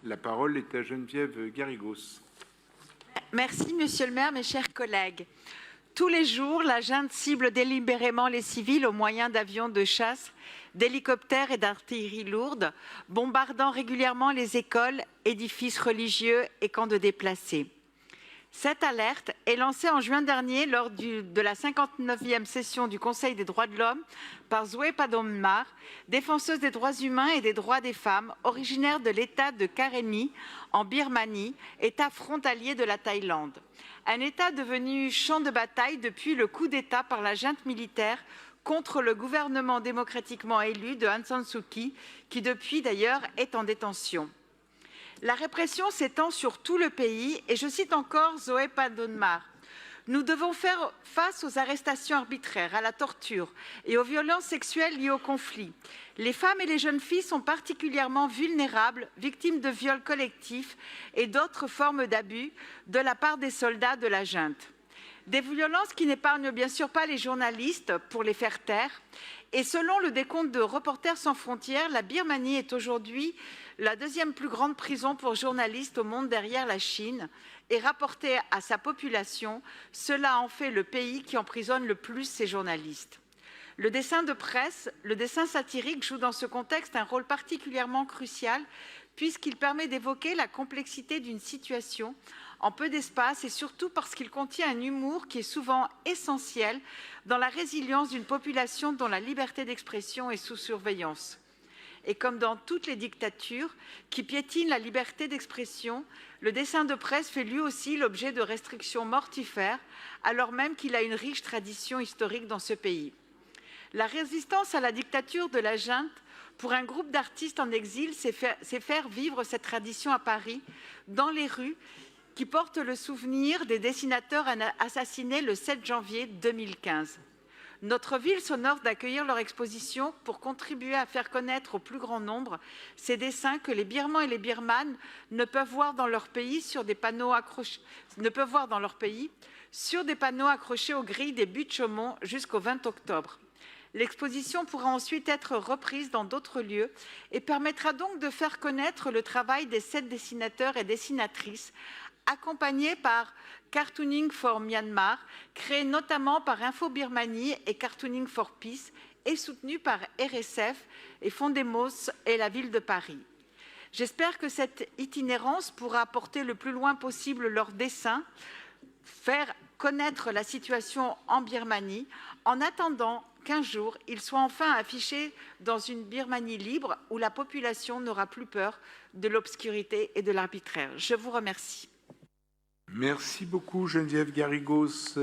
La parole est à Geneviève Garrigos. Merci, Monsieur le maire, mes chers collègues. Tous les jours, la junte cible délibérément les civils au moyen d'avions de chasse, d'hélicoptères et d'artillerie lourde, bombardant régulièrement les écoles, édifices religieux et camps de déplacés. Cette alerte est lancée en juin dernier lors de la 59e session du Conseil des droits de l'homme par Zoé Padomar, défenseuse des droits humains et des droits des femmes, originaire de l'État de Karénie, en Birmanie, État frontalier de la Thaïlande. Un État devenu champ de bataille depuis le coup d'État par la junte militaire contre le gouvernement démocratiquement élu de Aung San Suu Kyi, qui depuis d'ailleurs est en détention. La répression s'étend sur tout le pays et je cite encore Zoé Padomar. Nous devons faire face aux arrestations arbitraires, à la torture et aux violences sexuelles liées au conflit. Les femmes et les jeunes filles sont particulièrement vulnérables, victimes de viols collectifs et d'autres formes d'abus de la part des soldats de la junte. Des violences qui n'épargnent bien sûr pas les journalistes pour les faire taire. Et selon le décompte de Reporters sans frontières, la Birmanie est aujourd'hui la deuxième plus grande prison pour journalistes au monde derrière la Chine. Et rapporté à sa population, cela en fait le pays qui emprisonne le plus ses journalistes. Le dessin de presse, le dessin satirique joue dans ce contexte un rôle particulièrement crucial puisqu'il permet d'évoquer la complexité d'une situation en peu d'espace et surtout parce qu'il contient un humour qui est souvent essentiel dans la résilience d'une population dont la liberté d'expression est sous surveillance. Et comme dans toutes les dictatures qui piétinent la liberté d'expression, le dessin de presse fait lui aussi l'objet de restrictions mortifères, alors même qu'il a une riche tradition historique dans ce pays. La résistance à la dictature de la junte pour un groupe d'artistes en exil, c'est faire vivre cette tradition à Paris, dans les rues, qui portent le souvenir des dessinateurs assassinés le 7 janvier 2015. Notre ville s'honore d'accueillir leur exposition pour contribuer à faire connaître au plus grand nombre ces dessins que les Birmans et les Birmanes ne peuvent voir dans leur pays sur des panneaux accrochés, aux grilles des buttes Chaumont jusqu'au 20 octobre. L'exposition pourra ensuite être reprise dans d'autres lieux et permettra donc de faire connaître le travail des 7 dessinateurs et dessinatrices accompagnés par Cartooning for Myanmar, créé notamment par Info Birmanie et Cartooning for Peace et soutenu par RSF et Fondemos et la ville de Paris. J'espère que cette itinérance pourra apporter le plus loin possible leurs dessins, faire connaître la situation en Birmanie, en attendant qu'un jour, ils soient enfin affichés dans une Birmanie libre où la population n'aura plus peur de l'obscurité et de l'arbitraire. Je vous remercie. Merci beaucoup Geneviève Garrigos.